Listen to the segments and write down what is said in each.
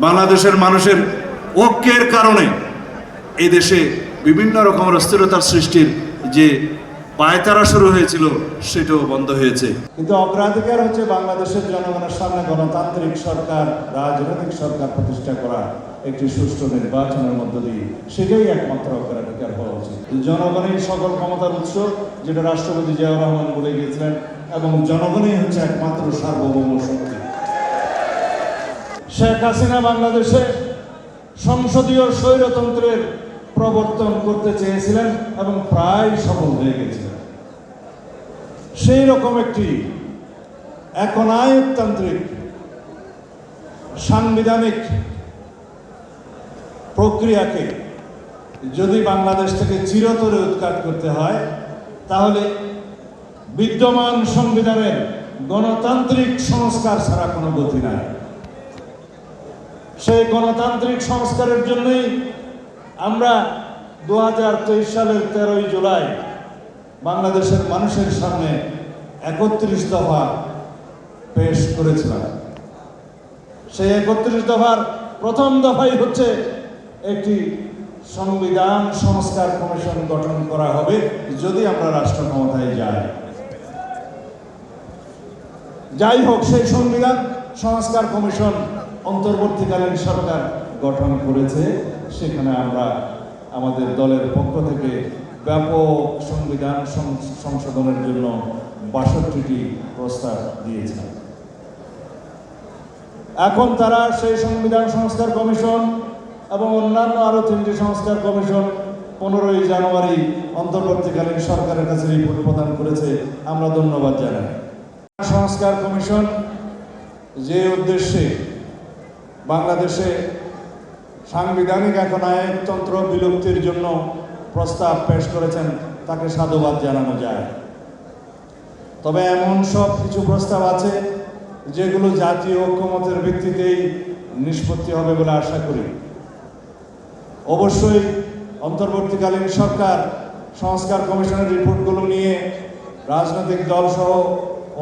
বাংলাদেশের মানুষের ঐক্যের কারণে এই দেশে বিভিন্ন রকমের অস্থিরতার সৃষ্টির যে পায়তারা শুরু হয়েছিল সেটাও বন্ধ হয়েছে। কিন্তু অগ্রাধিকার হচ্ছে বাংলাদেশের জনগণের সামনে গণতান্ত্রিক সরকার, রাজনৈতিক সরকার প্রতিষ্ঠা করা, একটি সুষ্ঠু নির্বাচনের মধ্য দিয়ে, সেটাই একমাত্র অগ্রাধিকার হওয়া উচিত। জনগণই সকল ক্ষমতার উৎস, যেটা রাষ্ট্রপতি জিয়াউর রহমান বলে গিয়েছিলেন, এবং জনগণই হচ্ছে একমাত্র সার্বভৌম শক্তি। শেখ হাসিনা বাংলাদেশে সংসদীয় স্বৈরতন্ত্রের প্রবর্তন করতে চেয়েছিলেন এবং প্রায় সফল হয়ে গেছিলেন। সেই রকম একটি একনায়কতান্ত্রিক সাংবিধানিক প্রক্রিয়াকে যদি বাংলাদেশ থেকে চিরতরে উৎখাত করতে হয়, তাহলে বিদ্যমান সংবিধানের গণতান্ত্রিক সংস্কার ছাড়া কোনো গতি নাই। সেই গণতান্ত্রিক সংস্কারের জন্যই আমরা 2023 সালের 13ই জুলাই বাংলাদেশের মানুষের সামনে 31 দফা পেশ করেছিলাম। সেই 31 দফার প্রথম দফাই হচ্ছে একটি সংবিধান সংস্কার কমিশন গঠন করা হবে যদি আমরা রাষ্ট্র ক্ষমতায় যাই হোক, সেই সংবিধান সংস্কার কমিশন অন্তর্বর্তীকালীন সরকার গঠন করেছে। সেখানে আমরা আমাদের দলের পক্ষ থেকে ব্যাপক সংবিধান সংশোধনের জন্য 62টি প্রস্তাব দিয়েছিলাম। এখন তারা সেই সংবিধান সংস্কার কমিশন এবং অন্যান্য আরো 3টি সংস্কার কমিশন 15ই জানুয়ারি অন্তর্বর্তীকালীন সরকারের কাছে রিপোর্ট প্রদান করেছে। আমরা ধন্যবাদ জানাই। সংস্কার কমিশন যে উদ্দেশ্যে বাংলাদেশে সাংবিধানিক একনায়কতন্ত্র বিলুপ্তির জন্য প্রস্তাব পেশ করেছেন, তাকে সাধুবাদ জানানো যায়। তবে এমন সব কিছু প্রস্তাব আছে যেগুলো জাতীয় ঐক্যমতের ভিত্তিতেই নিষ্পত্তি হবে বলে আশা করি। অবশ্যই অন্তর্বর্তীকালীন সরকার সংস্কার কমিশনের রিপোর্টগুলো নিয়ে রাজনৈতিক দল সহ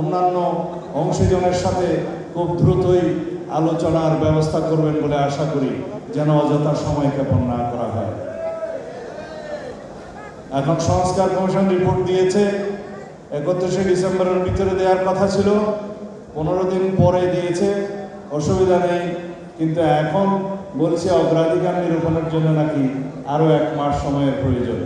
অন্যান্য অংশীজনের সাথে খুব দ্রুতই আলোচনার ব্যবস্থা করবেন বলে আশা করি, যেন অযথা সময় ক্ষেপণ না করা হয়। এখন সংস্কার কমিশন রিপোর্ট দিয়েছে, 31শে ডিসেম্বরের ভিতরে দেওয়ার কথা ছিল, 15 দিন পরে দিয়েছে, অসুবিধা নেই। কিন্তু এখন বলছে অগ্রাধিকার নিরূপণের জন্য নাকি আরো 1 মাস সময়ের প্রয়োজন।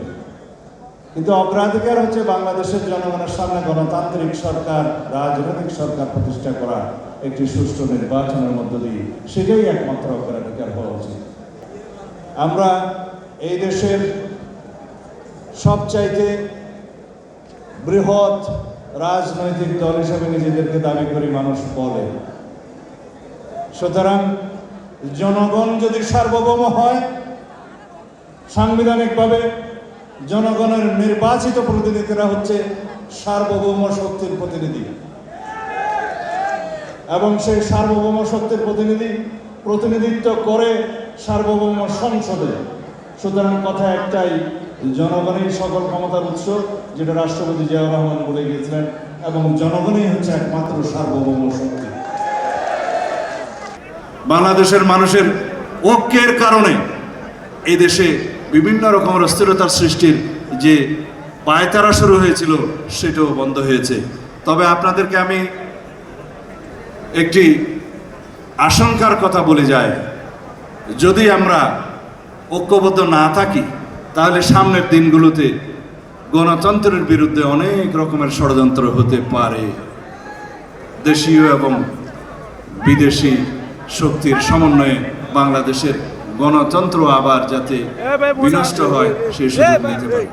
কিন্তু অগ্রাধিকার হচ্ছে বাংলাদেশের জনগণের সামনে গণতান্ত্রিক সরকার, রাজনৈতিক সরকার প্রতিষ্ঠা করা, একটি সুষ্ঠু নির্বাচনের মধ্য দিয়ে, সেটাই একমাত্র অগ্রাধিকার হওয়া উচিত। আমরা এই দেশের সবচাইতে বৃহৎ রাজনৈতিক দল হিসেবে নিজেদেরকে দাবি করি, মানুষ বলে। সুতরাং জনগণ যদি সার্বভৌম হয়, সাংবিধানিকভাবে জনগণের নির্বাচিত প্রতিনিধিরা হচ্ছে সার্বভৌম শক্তির প্রতিনিধি, এবং সেই সার্বভৌম শক্তির প্রতিনিধিত্ব করে সার্বভৌম সংসদে। সুতরাং কথা একটাই, জনগণই সকল ক্ষমতার উৎস, যেটা রাষ্ট্রপতি জিয়াউর রহমান বলে গিয়েছিলেন, এবং জনগণই হচ্ছে একমাত্র সার্বভৌম শক্তি। বাংলাদেশের মানুষের ঐক্যের কারণে এই দেশে বিভিন্ন রকমের অস্থিরতার সৃষ্টির যে পায়তারা শুরু হয়েছিল সেটাও বন্ধ হয়েছে। তবে আপনাদেরকে আমি একটি আশঙ্কার কথা বলে যাই, যদি আমরা ঐক্যবদ্ধ না থাকি, তাহলে সামনের দিনগুলোতে গণতন্ত্রের বিরুদ্ধে অনেক রকমের ষড়যন্ত্র হতে পারে। দেশীয় এবং বিদেশি শক্তির সমন্বয়ে বাংলাদেশের গণতন্ত্র আবার যাতে বিনষ্ট হয় সেই সুযোগ নিতে পারে।